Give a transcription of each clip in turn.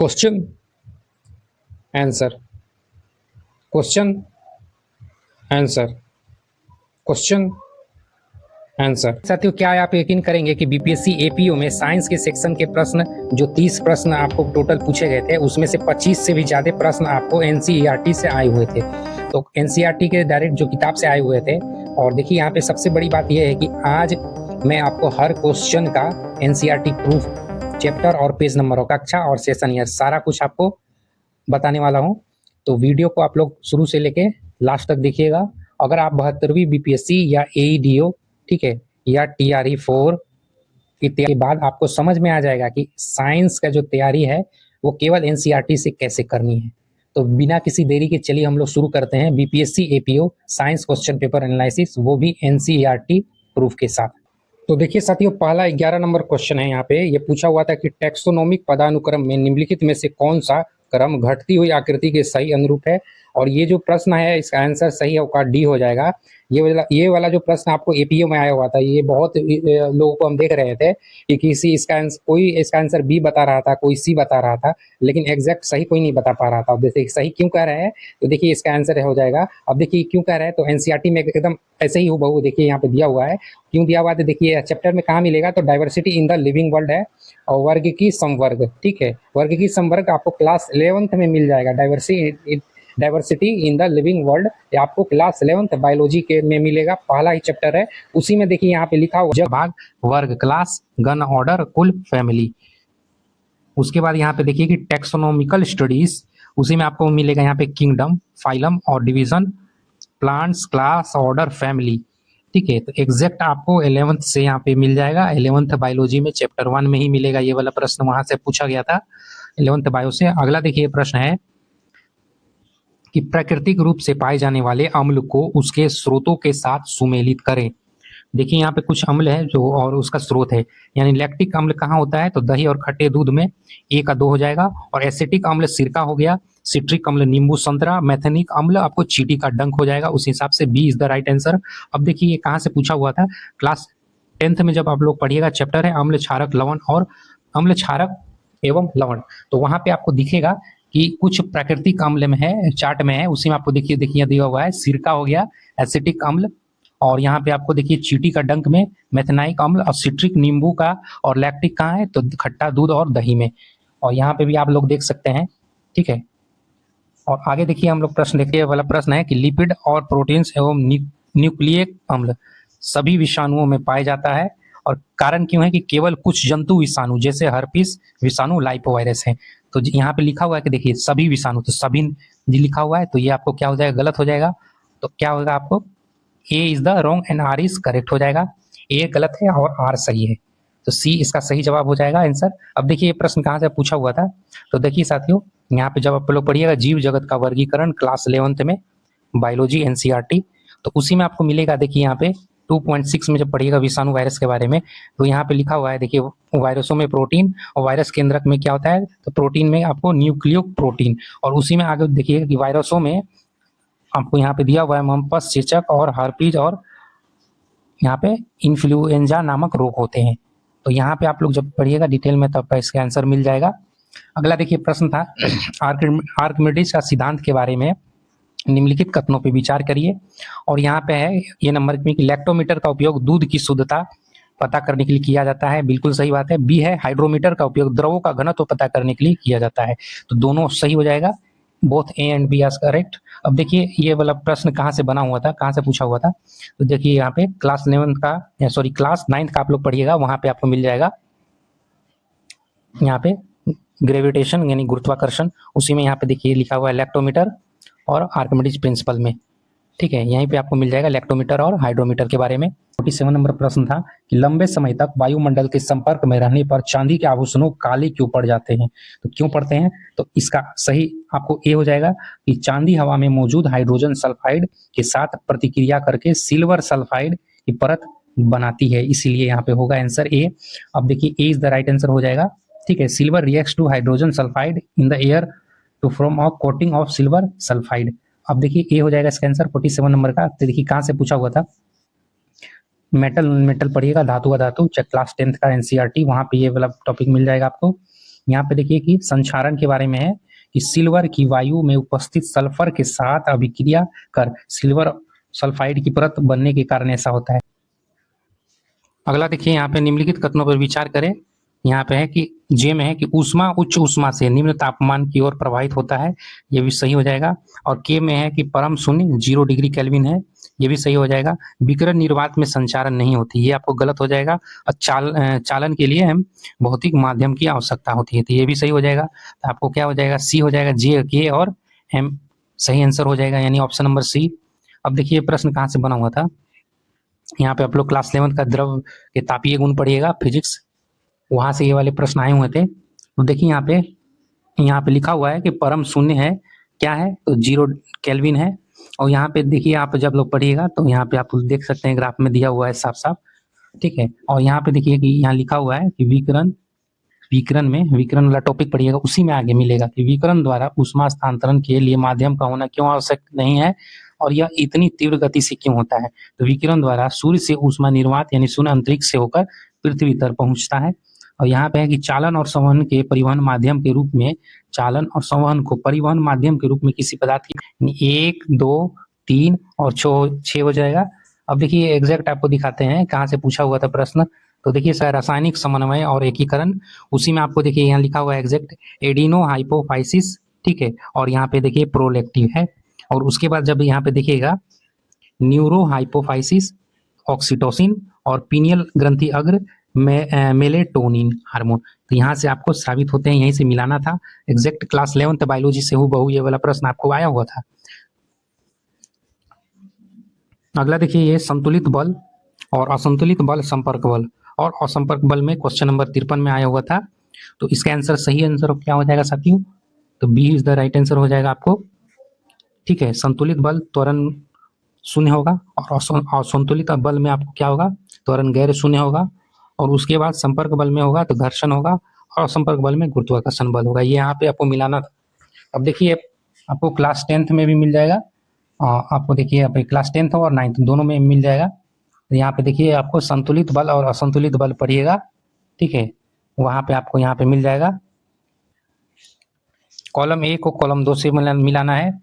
Question answer question answer question answer. साथियों, क्या आप यकीन करेंगे कि बीपीएससी एपीओ में साइंस के सेक्शन के प्रश्न जो 30 प्रश्न आपको टोटल पूछे गए थे, उसमें से 25 से भी ज़्यादा प्रश्न आपको एनसीईआरटी से आए हुए थे। तो एनसीईआरटी के डायरेक्ट जो किताब से आए हुए थे। और देखिए यहाँ पे सबसे बड़ी बात यह है कि आज मैं आपको हर क्वेश्चन का एनसीईआरटी प्रूफ, चैप्टर और पेज नंबर और कक्षा और सेशन ईयर सारा कुछ आपको बताने वाला हूँ। तो वीडियो को आप लोग शुरू से लेके लास्ट तक देखिएगा। अगर आप 72वीं बीपीएससी या एईडीओ, ठीक है, या टीआरई 4 की तैयारी के बाद आपको समझ में आ जाएगा कि साइंस का जो तैयारी है वो केवल एनसीईआरटी से कैसे करनी है। तो बिना किसी देरी के चलिए हम लोग शुरू करते हैं BPSC APO science question paper analysis, वो भी एनसीईआरटी प्रूफ के साथ। तो देखिए साथियों, पहला 11 नंबर क्वेश्चन है। यहाँ पे ये पूछा हुआ था कि टैक्सोनोमिक पदानुक्रम में निम्नलिखित में से कौन सा क्रम घटती हुई आकृति के सही अनुरूप है। और ये जो प्रश्न है इसका आंसर सही होगा डी हो जाएगा। ये वाला जो प्रश्न आपको एपीओ में आया हुआ था, ये बहुत लोगों को हम देख रहे थे कि कोई इसका आंसर बी बता रहा था, कोई सी बता रहा था, लेकिन एग्जैक्ट सही कोई नहीं बता पा रहा था। अब देखिए सही क्यों कह रहे हैं, तो देखिए इसका आंसर हो जाएगा। अब देखिए क्यों कह रहे हैं, तो एनसीईआरटी में एकदम ऐसे ही हूबहू देखिए यहाँ पे दिया हुआ है। क्यों दिया हुआ है, तो देखिए चैप्टर में कहाँ मिलेगा, तो diversity in the living world है और वर्ग की समवर्ग, ठीक है, वर्ग की समवर्ग आपको क्लास 11th में मिल जाएगा। Diversity in the living world आपको क्लास 11th बायोलॉजी के में मिलेगा, पहला ही चैप्टर है। उसी में देखिए यहाँ पे लिखा हुआ भाग, वर्ग, क्लास, गण, ऑर्डर, कुल, फैमिली। उसके बाद यहाँ पे देखिए कि टैक्सोनॉमिकल स्टडीज, उसी में आपको मिलेगा यहाँ पे किंगडम, फाइलम और division, plants, class, order, family, ठीक है। तो एग्जैक्ट आपको 11th से यहाँ पे मिल जाएगा। 11th बायोलॉजी में चैप्टर 1 में ही मिलेगा। ये वाला प्रश्न वहां से पूछा गया था 11th बायो से। अगला देखिए प्रश्न है कि प्राकृतिक रूप से पाए जाने वाले अम्ल को उसके स्रोतों के साथ सुमेलित करें। देखिए यहाँ पे कुछ अम्ल है जो और उसका स्रोत है, यानी लैक्टिक अम्ल कहाँ होता है, तो दही और खट्टे दूध में, ए का 2 हो जाएगा। और एसिटिक अम्ल सिरका हो गया, सिट्रिक अम्ल नींबू संतरा, मैथेनिक अम्ल आपको चींटी का डंक हो जाएगा। उस हिसाब से B is the right answer. अब देखिए ये कहाँ से पूछा हुआ था, क्लास 10th में जब आप लोग पढ़िएगा, चैप्टर है अम्ल क्षारक लवण और अम्ल क्षारक एवं लवण। तो वहां पे आपको दिखेगा कि कुछ प्राकृतिक अम्ल में है, चार्ट में है, उसी में आपको देखिए दिया हुआ है, सिरका हो गया, एसिटिक अम्ल, और यहाँ पे आपको देखिए चींटी का डंक में मेथेनाइक अम्ल, और सिट्रिक नींबू का, और लैक्टिक कहाँ है, तो खट्टा दूध और दही में। और यहाँ पे भी आप लोग देख सकते हैं, ठीक है। और आगे देखिए हम लोग प्रश्न देखिए, वाला प्रश्न है कि लिपिड और प्रोटीन्स एवं न्यूक्लियक अम्ल सभी विषाणुओं में पाया जाता है, और कारण क्यों है कि केवल कुछ जंतु विषाणु जैसे हर्पिस विषाणु, लाइपोवायरस है। तो यहाँ पे लिखा हुआ है कि देखिए सभी विषाणु, तो सभी जी लिखा हुआ है, तो ये आपको क्या हो जाएगा, गलत हो जाएगा। तो क्या होगा आपको, A is the wrong and R is correct हो जाएगा। ए गलत है और आर सही है, तो सी इसका सही जवाब हो जाएगा आंसर। अब देखिए ये प्रश्न कहाँ से पूछा हुआ था, तो देखिए साथियों यहाँ पे जब आप लोग पढ़िएगा जीव जगत का वर्गीकरण क्लास 11th में बायोलॉजी एनसीईआरटी, तो उसी में आपको मिलेगा। देखिए यहाँ पे 2.6 में जब पढ़िएगा विषाणु वायरस के बारे में, तो यहाँ पे लिखा हुआ है देखिए वायरसों में प्रोटीन, और वायरस केंद्रक में क्या होता है, तो प्रोटीन में आपको न्यूक्लियो प्रोटीन, और उसी में आगे देखिए कि वायरसों में आपको यहाँ पे दिया हुआ है मम्पस, चेचक और हार्पीज, और यहाँ पे इन्फ्लुएंजा नामक रोग होते हैं। तो यहाँ पे आप लोग जब पढ़िएगा डिटेल में, तब इसका आंसर मिल जाएगा। अगला देखिए प्रश्न था आर्किमिडीज का सिद्धांत के बारे में निम्नलिखित कथनों पे विचार करिए। और यहाँ पे है ये नंबर में कि लैक्टोमीटर का उपयोग दूध की शुद्धता पता करने के लिए किया जाता है, बिल्कुल सही बात है। बी है हाइड्रोमीटर का उपयोग द्रवों का घनत्व पता करने के लिए किया जाता है, तो दोनों सही हो जाएगा, both A and B are correct. अब देखिए ये वाला प्रश्न कहाँ से बना हुआ था, कहाँ से पूछा हुआ था, तो देखिए यहाँ पे क्लास 11th का, सॉरी क्लास 9th का आप लोग पढ़िएगा, वहां पे आपको मिल जाएगा। यहाँ पे ग्रेविटेशन यानी गुरुत्वाकर्षण, उसी में यहाँ पे देखिए लिखा हुआ है लैक्टोमीटर और आर्किमिडीज प्रिंसिपल में, ठीक है। यहीं पे आपको मिल जाएगा लैक्टोमीटर और हाइड्रोमीटर के बारे में। 47 नंबर प्रश्न था कि लंबे समय तक वायुमंडल के संपर्क में रहने पर चांदी के आभूषणों काले क्यों पड़ जाते हैं, तो क्यों पड़ते हैं, तो इसका सही आपको ए हो जाएगा कि चांदी हवा में मौजूद हाइड्रोजन सल्फाइड के साथ प्रतिक्रिया करके सिल्वर सल्फाइड की परत बनाती है, इसीलिए यहाँ पे होगा आंसर ए। अब देखिए A is the right answer हो जाएगा, ठीक है। Silver reacts to hydrogen sulphide in the air to form a coating of silver sulphide. अब देखिए ए हो जाएगा इसका आंसर 47 नंबर का। तो देखिए कहाँ से पूछा हुआ था, मेटल पढ़िएगा, धातु का धातु, क्लास 10th का एनसीईआरटी, वहां पे ये वाला टॉपिक मिल जाएगा आपको। यहाँ पे देखिए कि संक्षारण के बारे में है कि सिल्वर की वायु में उपस्थित सल्फर के साथ अभिक्रिया कर सिल्वर सल्फाइड की परत बनने के कारण ऐसा होता है। अगला देखिए यहाँ पे निम्नलिखित कथनों पर विचार करें। यहाँ पे है कि जे में है कि ऊष्मा उच्च ऊष्मा से निम्न तापमान की ओर प्रवाहित होता है, ये भी सही हो जाएगा। और के में है कि परम शून्य 0 डिग्री केल्विन है, ये भी सही हो जाएगा। विकिरण निर्वात में संचारण नहीं होती, ये आपको गलत हो जाएगा। और चालन के लिए हम भौतिक माध्यम की आवश्यकता होती है, तो ये भी सही हो जाएगा। तो आपको क्या हो जाएगा, सी हो जाएगा, जे के और एम सही आंसर हो जाएगा, यानी ऑप्शन नंबर सी। अब देखिए प्रश्न कहाँ से बना हुआ था। यहाँ पे आप लोग क्लास 11 का द्रव के तापीय गुण पढ़िएगा, फिजिक्स, वहां से ये वाले प्रश्न आए हुए थे। तो देखिए यहाँ पे लिखा हुआ है कि परम शून्य है, क्या है, तो 0 केल्विन है। और यहाँ पे देखिए आप जब लोग पढ़िएगा तो यहाँ पे आप देख सकते हैं ग्राफ में दिया हुआ है साफ साफ, ठीक है। और यहाँ पे देखिए कि यहाँ लिखा हुआ है कि विकिरण वाला टॉपिक पढ़िएगा, उसी में आगे मिलेगा कि विकिरण द्वारा ऊष्मा स्थानांतरण के लिए माध्यम का होना क्यों आवश्यक नहीं है और यह इतनी तीव्र गति से क्यों होता है। तो विकिरण द्वारा सूर्य से ऊष्मा निर्वात यानी शून्य अंतरिक्ष से होकर पृथ्वी तक पहुंचता है। और यहाँ पे है कि चालन और संवहन के परिवहन माध्यम के रूप में, चालन और संवहन को परिवहन माध्यम के रूप में किसी पदार्थ की 1, 2, 3 और 6 हो जाएगा। अब देखिए एग्जैक्ट आपको दिखाते हैं कहाँ से पूछा हुआ था प्रश्न। तो देखिए सर रासायनिक समन्वय और एकीकरण, उसी में आपको देखिए यहाँ लिखा हुआ है एग्जैक्ट एडिनो हाइपोफाइसिस, ठीक है। और यहाँ पे देखिए प्रोलेक्टिव है। और उसके बाद जब यहाँ पे देखिएगा न्यूरो हाइपोफाइसिस, ऑक्सीटोसिन और पीनियल ग्रंथि अग्र मेलेटोनिन हार्मोन, तो यहाँ से आपको साबित होते हैं, यहीं से मिलाना था। एग्जैक्ट क्लास 11 बायोलॉजी से हूबहू ये वाला प्रश्न आपको आया हुआ था। अगला देखिए ये संतुलित बल और असंतुलित बल, संपर्क बल और असंपर्क बल में क्वेश्चन नंबर 53 में आया हुआ था। तो इसका आंसर सही आंसर क्या हो जाएगा साथियों, तो B is the right answer हो जाएगा आपको, ठीक है। संतुलित बल त्वरण शून्य होगा और असंतुलित बल में आपको क्या होगा, त्वरण गैर शून्य होगा। और उसके बाद संपर्क बल में होगा तो घर्षण होगा और असंपर्क बल में गुरुत्वाकर्षण बल होगा। ये यहाँ पे आपको मिलाना था। अब देखिए आपको क्लास 10th में भी मिल जाएगा, आपको देखिए यहाँ पे क्लास 10th और 9th दोनों में मिल जाएगा। तो यहाँ पे देखिए आपको संतुलित बल और असंतुलित बल पढ़िएगा, ठीक है, वहां पे आपको यहाँ पे मिल जाएगा। कॉलम ए को कॉलम 2 से मिलाना है,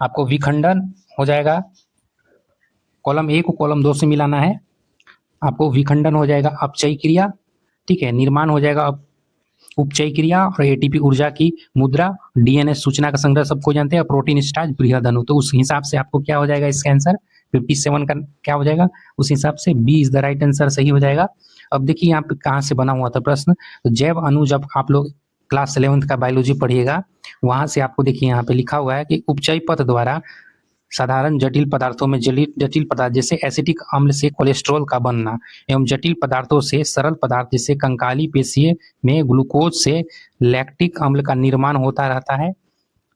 आपको विखंडन हो जाएगा। कॉलम ए को कॉलम 2 से मिलाना है, आपको विखंडन हो जाएगा अपचयी क्रिया, ठीक है। निर्माण हो जाएगा उपचयी क्रिया और एटीपी ऊर्जा की मुद्रा, डीएनए सूचना का संग्रह सबको जानते हैं, प्रोटीन स्टार्च बृहद अणु। तो उस हिसाब से आपको क्या हो जाएगा इसका आंसर 57 का क्या हो जाएगा, उस हिसाब से B is the right answer सही हो जाएगा। अब देखिए यहाँ पे कहाँ से बना हुआ था प्रश्न, तो जैव अणु जब आप लोग क्लास 11th का बायोलॉजी पढ़िएगा वहां से आपको देखिए यहाँ पे लिखा हुआ है कि उपचयी पथ द्वारा साधारण जटिल पदार्थों में जटिल पदार्थ जैसे एसिटिक अम्ल से कोलेस्ट्रॉल का बनना एवं जटिल पदार्थों से सरल पदार्थ जैसे कंकाली पेशियों में ग्लूकोज से लैक्टिक अम्ल का निर्माण होता रहता है,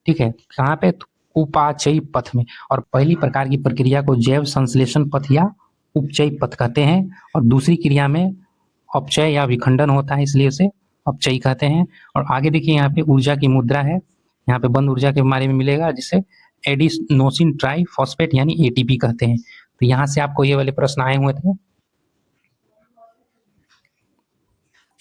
ठीक है। कहाँ पे, उपाचयी पथ में। और पहली प्रकार की प्रक्रिया को जैव संश्लेषण पथ या उपचयी पथ कहते हैं और दूसरी क्रिया में अपचय या विखंडन होता है, इसलिए उसे अपचयी कहते हैं। और आगे देखिए यहाँ पे ऊर्जा की मुद्रा है, यहाँ पे बंद ऊर्जा के बारे में मिलेगा जिसे एडिनोसिन ट्राई फॉस्फेट यानी एटीपी कहते हैं। तो यहाँ से आपको ये वाले प्रश्न आए हुए थे।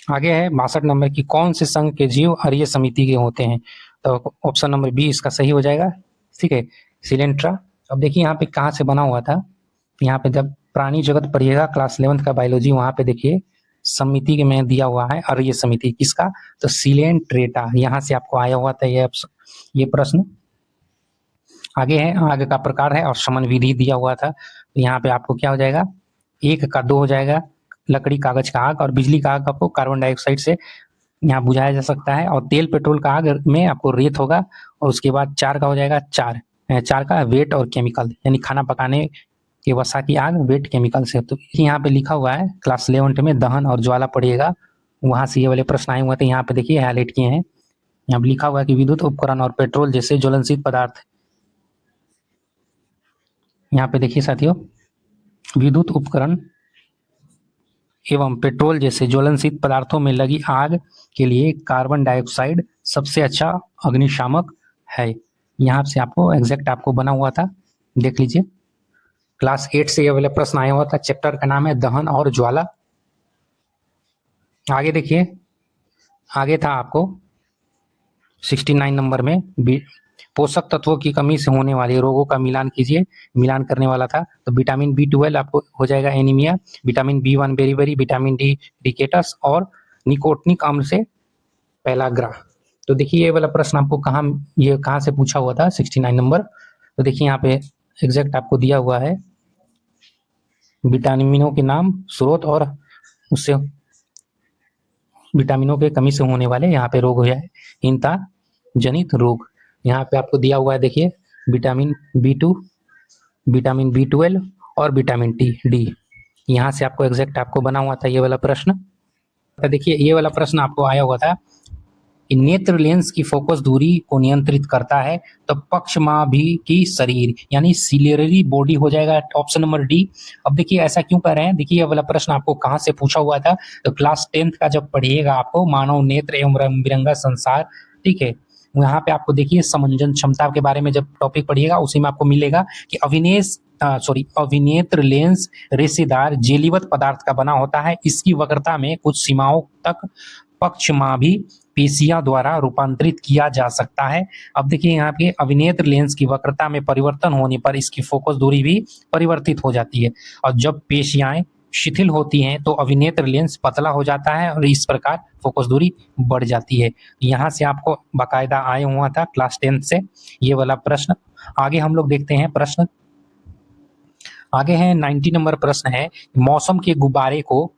आगे है 62 नंबर की कौन से संघ के जीव अरीय समिति के होते हैं, तो ऑप्शन नंबर बी इसका सही हो जाएगा, ठीक है, सिलेंट्रा। अब देखिए यहाँ पे कहाँ से बना हुआ था, यहाँ पे जब प्राणी जगत पढ़िएगा क्लास 11th का बायोलॉजी, वहां पे देखिए समिति के में दिया हुआ है अरीय समिति किसका, तो सिलेंट्रेटा, यहाँ से आपको आया हुआ था ये प्रश्न। आगे है, आगे का प्रकार है और शमन विधि दिया हुआ था। तो यहाँ पे आपको क्या हो जाएगा, 1 का 2 हो जाएगा, लकड़ी कागज का आग और बिजली का आग आपको कार्बन डाइऑक्साइड से यहाँ बुझाया जा सकता है। और तेल पेट्रोल का आग में आपको रेत होगा। और उसके बाद 4 का हो जाएगा, 4 का वेट और केमिकल यानी खाना पकाने के वसा की आग वेट केमिकल से। तो यहाँ पे लिखा हुआ है क्लास 11 में दहन और ज्वाला पढ़िएगा, वहां से ये वाले प्रश्न आए हुए थे। यहाँ पे देखिए हाईलाइट किए हैं, यहाँ पे लिखा हुआ है कि विद्युत उपकरण और पेट्रोल जैसे ज्वलनशील पदार्थ, यहाँ पे देखिए साथियों, विद्युत उपकरण एवं पेट्रोल जैसे ज्वलनशील पदार्थों में लगी आग के लिए कार्बन डाइऑक्साइड सबसे अच्छा अग्निशामक है। यहाँ से आपको एग्जैक्ट आपको बना हुआ था, देख लीजिए क्लास 8 से ये वाला प्रश्न आया हुआ था। चैप्टर का नाम है दहन और ज्वाला। आगे देखिए, आगे था आपको 69 नंबर में पोषक तत्वों की कमी से होने वाले रोगों का मिलान कीजिए। मिलान करने वाला था तो विटामिन B12 आपको हो जाएगा anaemia, vitamin B1 beriberi, vitamin D rickets और निकोटिनिक अम्ल से पेलाग्रा। तो देखिए ये वाला प्रश्न आपको कहाँ से पूछा हुआ था 69 नंबर। तो देखिए यहाँ पे एग्जैक्ट आपको दिया हुआ है विटामिनों के नाम, स्रोत और उससे विटामिनों के कमी से होने वाले यहाँ पे रोग है हीनता जनित रोग। यहाँ पे आपको दिया हुआ है देखिए विटामिन B2, विटामिन B12 और विटामिन डी। यहाँ से आपको एग्जैक्ट आपको बना हुआ था ये वाला प्रश्न। देखिए ये वाला प्रश्न आपको आया हुआ था कि नेत्र लेंस की फोकस दूरी को नियंत्रित करता है तो पक्षमाभि की शरीर यानी सिलेररी बॉडी हो जाएगा ऑप्शन नंबर डी। अब देखिए ऐसा क्यों कर रहे हैं, देखिए ये वाला प्रश्न आपको कहाँ से पूछा हुआ था, तो क्लास 10th का जब पढ़िएगा आपको मानव नेत्र एवं रंग बिरंगा संसार, ठीक है, यहाँ पे आपको देखिए समंजन क्षमता के बारे में जब टॉपिक पढ़िएगा उसी में आपको मिलेगा कि अभिनेत्र लेंस रेशेदार जेलीवत पदार्थ का बना होता है। इसकी वक्रता में कुछ सीमाओं तक पक्षमाभि पेशियां द्वारा रूपांतरित किया जा सकता है। अब देखिए यहाँ पे अभिनेत्र लेंस की वक्रता में परिवर्तन होने पर इसकी फोकस दूरी भी परिवर्तित हो जाती है और जब पेशियाएं शिथिल होती हैं तो अभिनेत्र लेंस पतला हो जाता है और इस प्रकार फोकस दूरी बढ़ जाती है। यहाँ से आपको बाकायदा आया हुआ था क्लास 10 से ये वाला प्रश्न। आगे हम लोग देखते हैं प्रश्न, आगे है 90 नंबर प्रश्न है मौसम के गुब्बारे को,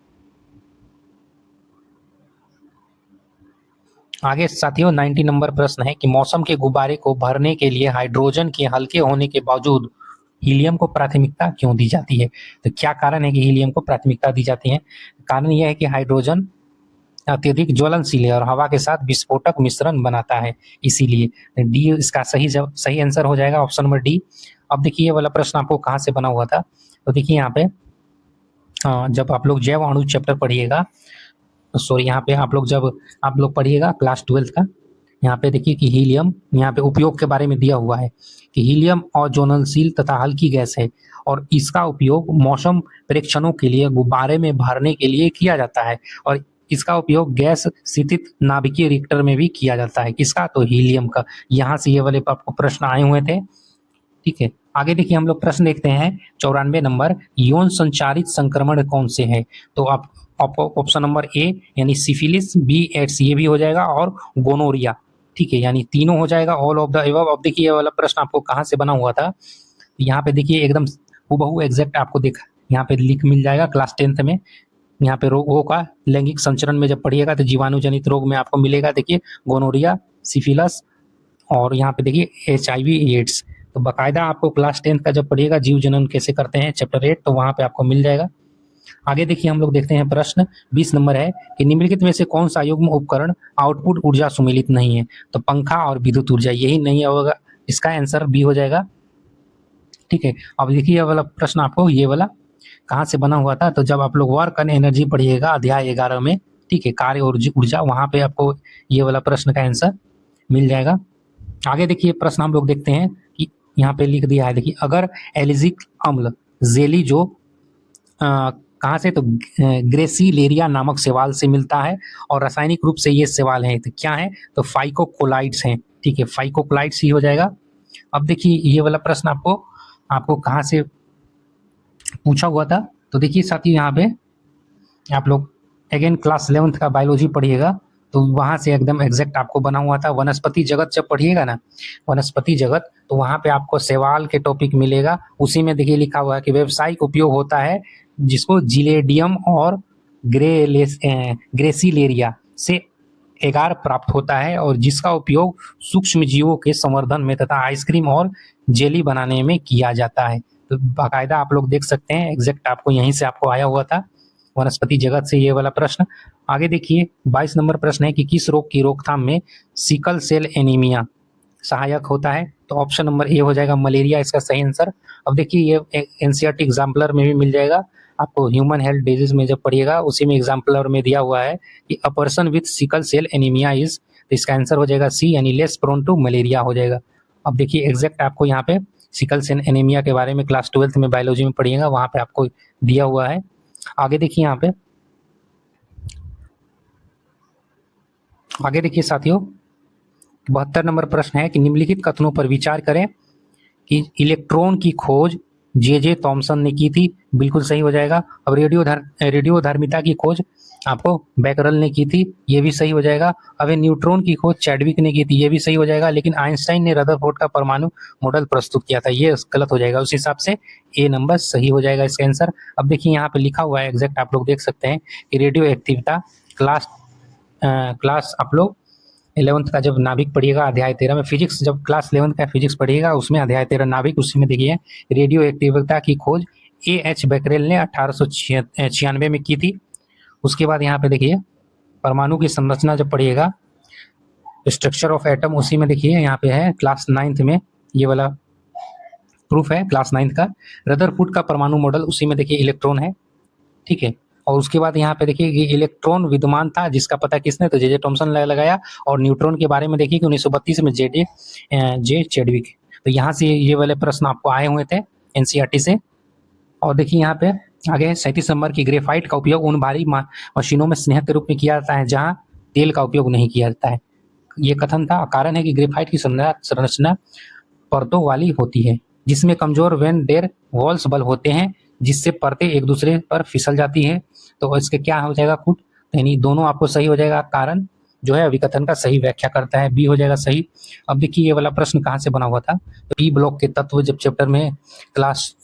आगे साथियों 90 नंबर प्रश्न है कि मौसम के गुब्बारे को भरने के लिए हाइड्रोजन के हल्के होने के बावजूद हीलियम को प्राथमिकता क्यों दी जाती है। तो क्या कारण है कि हीलियम को प्राथमिकता दी जाती है, कारण यह है कि हाइड्रोजन अत्यधिक ज्वलनशील है और हवा के साथ विस्फोटक मिश्रण बनाता है, इसीलिए डी इसका सही आंसर हो जाएगा ऑप्शन नंबर डी। अब देखिए ये वाला प्रश्न आपको कहाँ से बना हुआ था, तो देखिए यहाँ पे जब आप लोग जैव अणु चैप्टर पढ़िएगा, सॉरी यहाँ पे आप लोग पढ़िएगा क्लास 12 का, यहाँ पे देखिए कि हीलियम यहाँ पे उपयोग के बारे में दिया हुआ है कि हीलियम अज्वलनशील तथा हल्की गैस है और इसका उपयोग मौसम परीक्षणों के लिए गुब्बारे में भरने के लिए किया जाता है और इसका उपयोग गैस स्थित नाभिकीय रिएक्टर में भी किया जाता है। किसका, तो हीलियम का। यहाँ से ये वाले आपको प्रश्न आए हुए थे, ठीक है। आगे देखिए हम लोग प्रश्न देखते हैं 94 नंबर, यौन संचारित संक्रमण कौन से हैं, तो आप ऑप्शन नंबर ए यानी सिफिलिस, बी एड्स ये भी हो जाएगा और गोनोरिया, ठीक है, यानी तीनों हो जाएगा ऑल ऑफ द एबव। अब देखिए ये वाला प्रश्न आपको कहाँ से बना हुआ था, यहाँ पे देखिए एकदम हूबहू एग्जैक्ट आपको देखा यहाँ पे लिख मिल जाएगा क्लास 10th में। यहाँ पे रोगों का लैंगिक संचरण में जब पढ़िएगा तो जीवाणु जनित रोग में आपको मिलेगा देखिए गोनोरिया, सिफिलस और यहाँ पे देखिए HIV एड्स। तो बाकायदा आपको क्लास 10th का जब पढ़िएगा जीव जनन कैसे करते हैं चैप्टर 8 तो वहाँ पे आपको मिल जाएगा। आगे देखिए हम लोग देखते हैं प्रश्न 20 नंबर है कि निम्नलिखित में से कौन सा युग्म उपकरण आउटपुट ऊर्जा सुमेलित नहीं है, तो पंखा और विद्युत ऊर्जा यही नहीं होगा, इसका आंसर बी हो जाएगा, ठीक है। अब देखिए ये वाला प्रश्न आपको ये वाला कहाँ से बना हुआ था, तो जब आप लोग वर्क एंड एनर्जी पढ़िएगा अध्याय 11 में, ठीक है, कार्य और ऊर्जा, वहाँ पे आपको ये वाला प्रश्न का आंसर मिल जाएगा। आगे देखिए प्रश्न हम लोग देखते हैं कि यहाँ पे लिख दिया है देखिए अगर एलिजिक अम्ल जेली जो कहाँ से, तो ग्रेसिलेरिया नामक शैवाल से मिलता है और रासायनिक रूप से ये शैवाल है तो क्या है, तो फाइकोकोलाइड्स हैं, ठीक है, फाइकोकोलाइड्स ही हो जाएगा। अब देखिए ये वाला प्रश्न आपको कहाँ से पूछा हुआ था, तो देखिए साथियों यहाँ पे आप लोग अगेन क्लास 11th का बायोलॉजी पढ़िएगा तो वहाँ से एकदम एग्जैक्ट आपको बना हुआ था। वनस्पति जगत जब पढ़िएगा ना, वनस्पति जगत, तो वहाँ पे आपको शैवाल के टॉपिक मिलेगा, उसी में देखिए लिखा हुआ है कि व्यावसायिक उपयोग होता है जिसको जिलेडियम और ग्रेसिलेरिया से एगार प्राप्त होता है और जिसका उपयोग सूक्ष्म जीवों के संवर्धन में तथा आइसक्रीम और जेली बनाने में किया जाता है। तो बाकायदा आप लोग देख सकते हैं एग्जैक्ट आपको यहीं से आपको आया हुआ था वनस्पति जगत से ये वाला प्रश्न। आगे देखिए 22 नंबर प्रश्न है कि किस रोग की रोकथाम में सिकल सेल एनीमिया सहायक होता है, तो ऑप्शन नंबर ए हो जाएगा मलेरिया, इसका सही आंसर। अब देखिए ये एनसीईआरटी एग्जाम्पलर में भी मिल जाएगा आपको, ह्यूमन हेल्थ डिजीज में जब पढ़िएगा उसी में एग्जाम्पलर में दिया हुआ है कि a person with sickle cell anaemia is, तो इसका आंसर हो जाएगा सी यानी लेस प्रोन टू मलेरिया हो जाएगा। अब देखिए एग्जैक्ट आपको यहाँ पे सिकल सेल एनीमिया के बारे में क्लास 12th में बायोलॉजी में पढ़िएगा, वहाँ पे आपको दिया हुआ है। आगे देखिए यहाँ पे, आगे देखिए साथियों 72 नंबर प्रश्न है कि निम्नलिखित कथनों पर विचार करें कि इलेक्ट्रॉन की खोज जे थॉमसन ने की थी, बिल्कुल सही हो जाएगा। अब रेडियोधर्मिता की खोज आपको बैकरल ने की थी, ये भी सही हो जाएगा। अब न्यूट्रॉन की खोज चैडविक ने की थी, ये भी सही हो जाएगा। लेकिन आइंस्टाइन ने रदरफोर्ड का परमाणु मॉडल प्रस्तुत किया था, ये गलत हो जाएगा। उस हिसाब से ए नंबर सही हो जाएगा इसका आंसर। अब देखिए यहाँ पे लिखा हुआ है एग्जैक्ट, आप लोग देख सकते हैं कि रेडियो एक्टिविटा क्लास आप लोग 11th का जब नाभिक पढ़िएगा अध्याय 13 में, फिजिक्स जब क्लास 11th का फिजिक्स पढ़िएगा उसमें अध्याय 13 नाभिक, उसी में देखिए रेडियो एक्टिविटा की खोज एच बैकरेल ने 1896 में की थी। उसके बाद यहाँ पे देखिए परमाणु की संरचना जब पढ़िएगा स्ट्रक्चर ऑफ एटम, उसी में देखिए यहाँ पे है क्लास 9th में, ये वाला प्रूफ है क्लास 9th का। रदरफोर्ड का परमाणु मॉडल, उसी में देखिए इलेक्ट्रॉन है, ठीक है। और उसके बाद यहाँ पे देखिए कि इलेक्ट्रॉन विद्यमान था जिसका पता किसने, तो जे थॉमसन लगाया। और न्यूट्रॉन के बारे में देखिए कि 1932 में जे चैडविक। तो यहाँ से ये वाले प्रश्न आपको आए हुए थे एनसीईआरटी से। और देखिए यहाँ पे आगे 37 नंबर की ग्रेफाइट का उपयोग उन भारी मशीनों में स्नेहक के रूप में किया जाता है जहाँ तेल का उपयोग नहीं किया जाता है। ये कथन था। कारण है कि ग्रेफाइट की संरचना परतों वाली होती है जिसमें कमजोर वेन डेर वॉल्स बल होते हैं जिससे परतें एक दूसरे पर फिसल जाती है। तो इसके क्या हो जाएगा कुट, यानी दोनों आपको सही हो जाएगा। कारण जो है अभिकथन का सही व्याख्या करता है, बी हो जाएगा सही। अब देखिए ये वाला प्रश्न कहाँ से बना हुआ था, तो पी ब्लॉक के तत्व जब चैप्टर में क्लास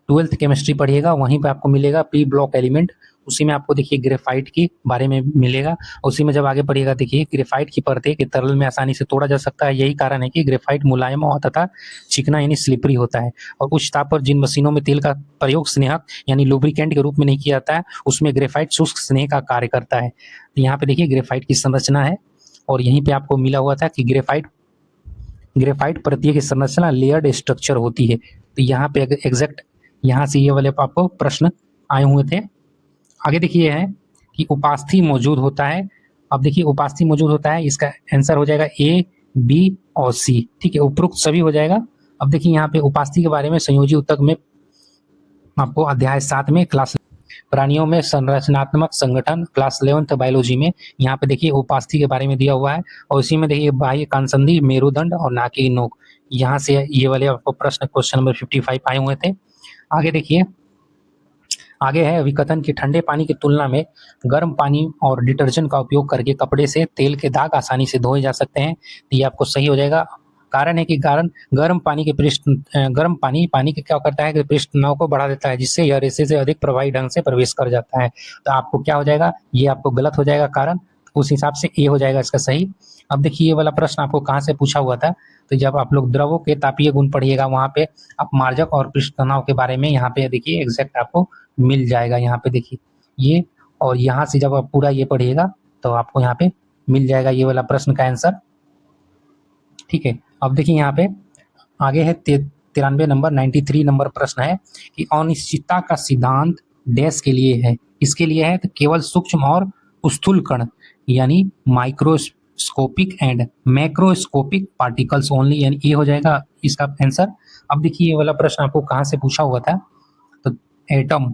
12th केमिस्ट्री पढ़िएगा वहीं पे आपको मिलेगा पी ब्लॉक एलिमेंट, उसी में आपको देखिए ग्रेफाइट के बारे में मिलेगा। उसी में जब आगे पढ़िएगा देखिए ग्रेफाइट की परतें के तरल में आसानी से तोड़ा जा सकता है, यही कारण है कि ग्रेफाइट मुलायम और तथा चिकना यानी स्लिपरी होता है। और उच्च ताप पर जिन मशीनों में तेल का प्रयोग स्नेहक यानी लुब्रिकेंट के रूप में नहीं किया जाता है उसमें ग्रेफाइट शुष्क स्नेह का कार्य करता है। तो यहाँ पे देखिए ग्रेफाइट की संरचना है और यहीं पे आपको मिला हुआ था कि ग्रेफाइट परतीय की संरचना लेयर्ड स्ट्रक्चर होती है। तो यहाँ पे एग्जैक्ट यहाँ से ये वाले आपको प्रश्न आए हुए थे। आगे देखिए है कि उपास्थि मौजूद होता है। अब देखिए उपास्थि मौजूद होता है, इसका आंसर हो जाएगा ए, बी और सी, ठीक है। उपरोक्त सभी हो जाएगा। अब देखिए यहाँ पे उपास्थि के बारे में संयोजी ऊतक में आपको अध्याय 7 में क्लास प्राणियों में संरचनात्मक संगठन क्लास 11th बायोलॉजी में यहाँ पे देखिए उपास्थि के बारे में दिया हुआ है। और इसी में देखिए बाह्य कानसंधि, मेरुदंड और नाक की नोक, यहाँ से ये वाले आपको प्रश्न क्वेश्चन नंबर 55 आए हुए थे। आगे देखिए आगे है विकथन की ठंडे पानी की तुलना में गर्म पानी और डिटर्जेंट का उपयोग करके कपड़े से तेल के दाग आसानी से धोए जा सकते हैं। तो ये आपको सही हो जाएगा। कारण है कि गर्म पानी पानी के क्या करता है कि पृष्ठ तनाव को बढ़ा देता है जिससे यह रेसे से अधिक प्रभावी ढंग से प्रवेश कर जाता है। तो आपको क्या हो जाएगा, ये आपको गलत हो जाएगा कारण, उस हिसाब से ए हो जाएगा इसका सही। अब देखिए ये वाला प्रश्न आपको कहाँ से पूछा हुआ था, तो जब आप लोग द्रवों के तापीय गुण पढ़िएगा वहाँ पे अपमार्जक और पृष्ठ तनाव के बारे में यहाँ पे देखिए एग्जैक्ट आपको मिल जाएगा। यहाँ पे देखिए ये, और यहाँ से जब आप पूरा ये पढ़िएगा तो आपको यहाँ पे मिल जाएगा ये वाला प्रश्न का आंसर, ठीक है। अब देखिए यहाँ पे आगे है 93 नंबर 93 नंबर प्रश्न है कि अनिश्चितता का सिद्धांत डैश के लिए है, इसके लिए है तो केवल सूक्ष्म और स्थूल कण यानी microscopic and macroscopic particles only, यानी ये हो जाएगा इसका आंसर। अब देखिए ये वाला प्रश्न आपको कहाँ से पूछा हुआ था, तो एटम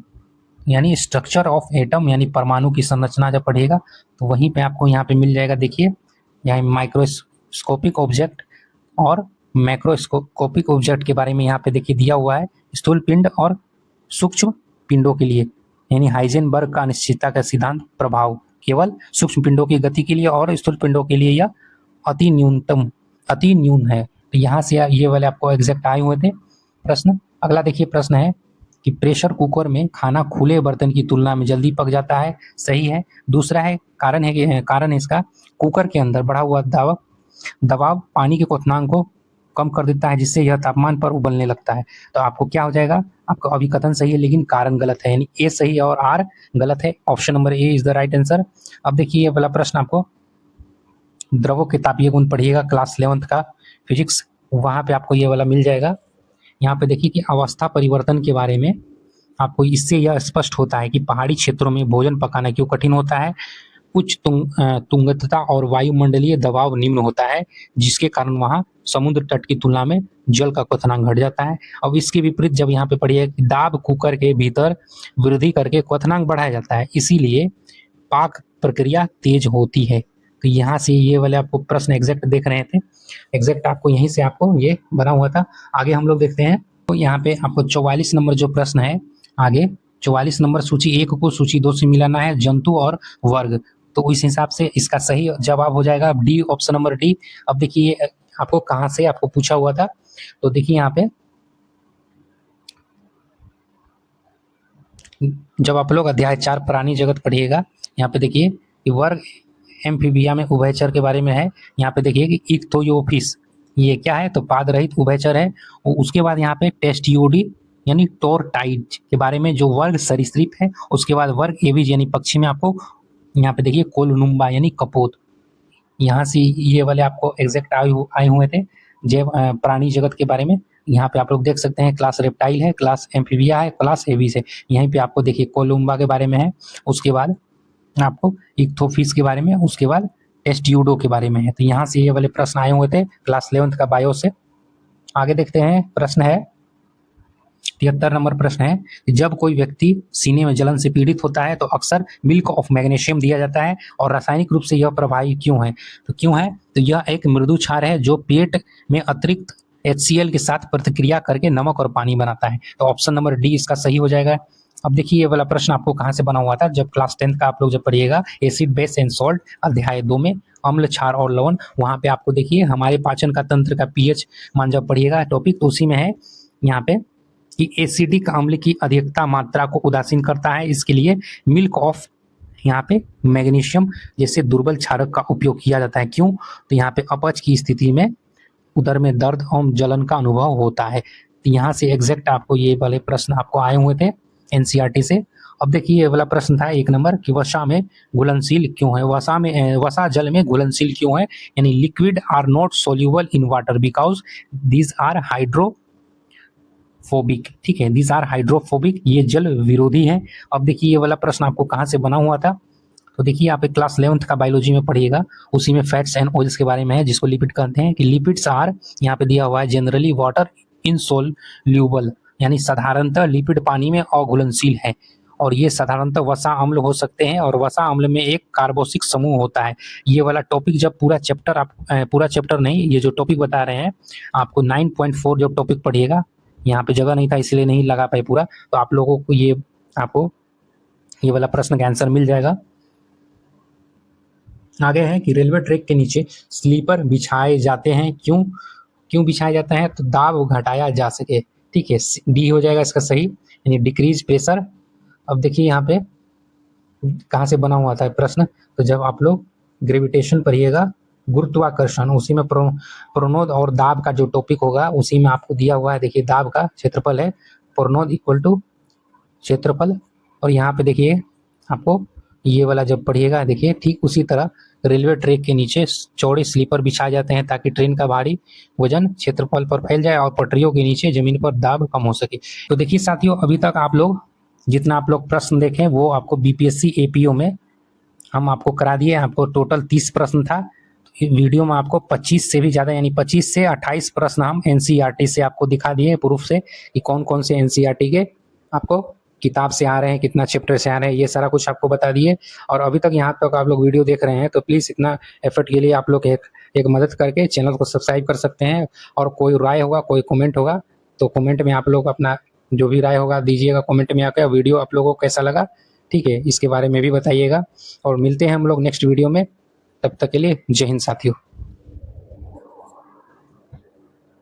यानी स्ट्रक्चर ऑफ एटम यानी परमाणु की संरचना जब पढ़िएगा तो वहीं पे आपको यहाँ पे मिल जाएगा। देखिए यहाँ माइक्रोस्कोपिक ऑब्जेक्ट और मैक्रोस्कोपिक ऑब्जेक्ट के बारे में यहाँ पे देखिए दिया हुआ है, स्थूल पिंड और सूक्ष्म पिंडों के लिए, यानी हाइजेनबर्ग का अनिश्चितता का सिद्धांत प्रभाव केवल सूक्ष्म पिंडों की गति के लिए और स्थूल पिंडों के लिए यह अति न्यून है। तो यहाँ से ये वाले आपको एग्जैक्ट आए हुए थे प्रश्न। अगला देखिए प्रश्न है कि प्रेशर कुकर में खाना खुले बर्तन की तुलना में जल्दी पक जाता है, सही है। दूसरा है कारण है इसका कुकर के अंदर बढ़ा हुआ दबाव पानी के क्वथनांक को कम कर देता है जिससे यह तापमान पर उबलने लगता है। तो आपको क्या हो जाएगा, आपका अभिकथन सही है लेकिन कारण गलत है, यानी ए सही है और आर गलत है। Option number A is the right answer. अब देखिए ये वाला प्रश्न आपको द्रवों के तापीय गुण पढ़िएगा क्लास 11th का फिजिक्स, वहां पे आपको ये वाला मिल जाएगा। यहाँ पे देखिए कि अवस्था परिवर्तन के बारे में आपको इससे यह स्पष्ट होता है कि पहाड़ी क्षेत्रों में भोजन पकाना क्यों कठिन होता है। उच्च तुंगतता और वायुमंडलीय दबाव निम्न होता है जिसके कारण वहाँ समुद्र तट की तुलना में जल का क्वथनांक घट जाता है। अब इसके विपरीत जब यहाँ पे पढ़िए दाब कुकर के भीतर वृद्धि करके क्वथनांक बढ़ाया जाता है, इसीलिए पाक प्रक्रिया तेज होती है। तो यहाँ से ये वाले आपको प्रश्न एग्जैक्ट देख रहे थे, एग्जैक्ट आपको यहीं से आपको ये बना हुआ था। आगे हम लोग देखते हैं, तो यहाँ पे आपको 44 नंबर जो प्रश्न है, आगे 44 नंबर, सूची 1 को सूची 2 से मिलाना है, जंतु और वर्ग। तो इस हिसाब से इसका सही जवाब हो जाएगा डी, ऑप्शन नंबर डी। अब देखिए आपको कहाँ से आपको पूछा हुआ था, तो देखिए यहाँ पे जब आप लोग अध्याय 4 प्राणी जगत पढ़िएगा, यहाँ पे देखिए कि वर्ग एम्फीबिया में उभयचर के बारे में है। यहाँ पे देखिए कि इक्थोयोफिस, ये क्या है, तो पाद रहित उभयचर है। उसके बाद यहाँ पे टेस्टियोडी यानी टोरटाइड के बारे में, जो वर्ग सरीसृप है। उसके बाद वर्ग एविज यानी पक्षी में आपको यहाँ पे देखिए कोलनुम्बा यानी कपोत। यहाँ से ये वाले आपको एग्जैक्ट आए हुए थे जैव प्राणी जगत के बारे में। यहाँ पे आप लोग देख सकते हैं क्लास रेप्टाइल है, क्लास एम्फीबिया है, क्लास एविस है। यहीं पे आपको देखिए कोलुम्बा के बारे में है, उसके बाद आपको इक्थोफिस के बारे में, उसके बाद टेस्ट्यूडो के बारे में है। तो यहाँ से ये वाले प्रश्न आए हुए थे क्लास 11th का बायो से। आगे देखते हैं, प्रश्न है 73 नंबर प्रश्न है कि जब कोई व्यक्ति सीने में जलन से पीड़ित होता है तो अक्सर मिल्क ऑफ मैग्नीशियम दिया जाता है, और रासायनिक रूप से यह प्रभावी क्यों है? तो क्यों है, तो यह एक मृदु क्षार है जो पेट में अतिरिक्त HCl के साथ प्रतिक्रिया करके नमक और पानी बनाता है। तो ऑप्शन नंबर डी इसका सही हो जाएगा। अब देखिए ये वाला प्रश्न आपको कहाँ से बना हुआ था, जब क्लास 10th का आप लोग जब पढ़िएगा एसिड बेस एंड सॉल्ट अध्याय 2 में, अम्ल क्षार और लवण, वहाँ पे आपको देखिए हमारे पाचन का तंत्र का पीएच मान जब पढ़िएगा टॉपिक, तो उसी में है यहाँ पे कि एसिडिक अम्ल की अधिकता मात्रा को उदासीन करता है, इसके लिए मिल्क ऑफ यहाँ पे मैग्नीशियम जैसे दुर्बल क्षारक का उपयोग किया जाता है। क्यों, तो यहाँ पे अपच की स्थिति में उदर में दर्द और जलन का अनुभव होता है। तो यहाँ से एग्जैक्ट आपको ये वाले प्रश्न आपको आए हुए थे एनसीईआरटी से। अब देखिए ये वाला प्रश्न था 1 नंबर कि वसा में घुलनशील क्यों है, वसा जल में घुलनशील क्यों है, यानी liquid are not soluble in water because these are hydrophobic. ठीक है, दीज आर हाइड्रोफोबिक, ये जल विरोधी है। अब देखिए ये वाला प्रश्न आपको कहाँ से बना हुआ था, तो देखिए यहाँ पे क्लास 11th का बायोलॉजी में पढ़िएगा, उसी में फैट्स एंड ऑयल्स के बारे में है, जिसको लिपिड कहते हैं। कि लिपिड्स आर, यहाँ पे दिया हुआ है जनरली वाटर इनसोल्यूबल, यानी साधारणतः लिपिड पानी में अघुलनशील है, और ये साधारणतः वसा अम्ल हो सकते हैं, और वसा अम्ल में एक कार्बोक्सिक समूह होता है। ये वाला टॉपिक जब पूरा चैप्टर आप पूरा चैप्टर नहीं, ये जो टॉपिक बता रहे हैं आपको 9.4 जब टॉपिक पढ़िएगा, यहाँ पे जगह नहीं था इसलिए नहीं लगा पाए पूरा, तो आप लोगों को ये आपको ये वाला प्रश्न का आंसर मिल जाएगा। आगे है कि रेलवे ट्रैक के नीचे स्लीपर बिछाए जाते हैं, क्यों बिछाए जाते हैं, तो दाब घटाया जा सके। ठीक है, डी हो जाएगा इसका सही, यानी डिक्रीज प्रेशर। अब देखिए यहाँ पे कहाँ से बना हुआ था प्रश्न, तो जब आप लोग ग्रेविटेशन पढ़िएगा, गुरुत्वाकर्षण, उसी में प्रोनोद और दाब का जो टॉपिक होगा उसी में आपको दिया हुआ है। देखिए दाब का क्षेत्रफल है प्रोनोद इक्वल टू क्षेत्रफल, और यहाँ पे देखिए आपको ये वाला जब पढ़िएगा, देखिए ठीक उसी तरह रेलवे ट्रैक के नीचे चौड़े स्लीपर बिछाए जाते हैं ताकि ट्रेन का भारी वजन क्षेत्रफल पर फैल जाए और पटरियों के नीचे जमीन पर दाब कम हो सके। तो देखिए साथियों, अभी तक आप लोग जितना आप लोग प्रश्न देखें वो आपको बीपीएससी एपीओ में हम आपको करा दिए। आपको टोटल 30 प्रश्न था, वीडियो में आपको 25 से भी ज़्यादा यानी 25 से 28 प्रश्न हम एनसीईआरटी से आपको दिखा दिए प्रूफ से कि कौन कौन से एनसीईआरटी के आपको किताब से आ रहे हैं, कितना चैप्टर से आ रहे हैं, ये सारा कुछ आपको बता दिए। और अभी तक यहाँ तक आप लोग वीडियो देख रहे हैं तो प्लीज़ इतना एफर्ट के लिए आप लोग एक मदद करके चैनल को सब्सक्राइब कर सकते हैं। और कोई राय होगा, कोई कमेंट होगा तो कमेंट में आप लोग अपना जो भी राय होगा दीजिएगा कमेंट में आकर। वीडियो आप लोगों को कैसा लगा, ठीक है, इसके बारे में भी बताइएगा। और मिलते हैं हम लोग नेक्स्ट वीडियो में, तब तक के लिए जय हिंद साथियों।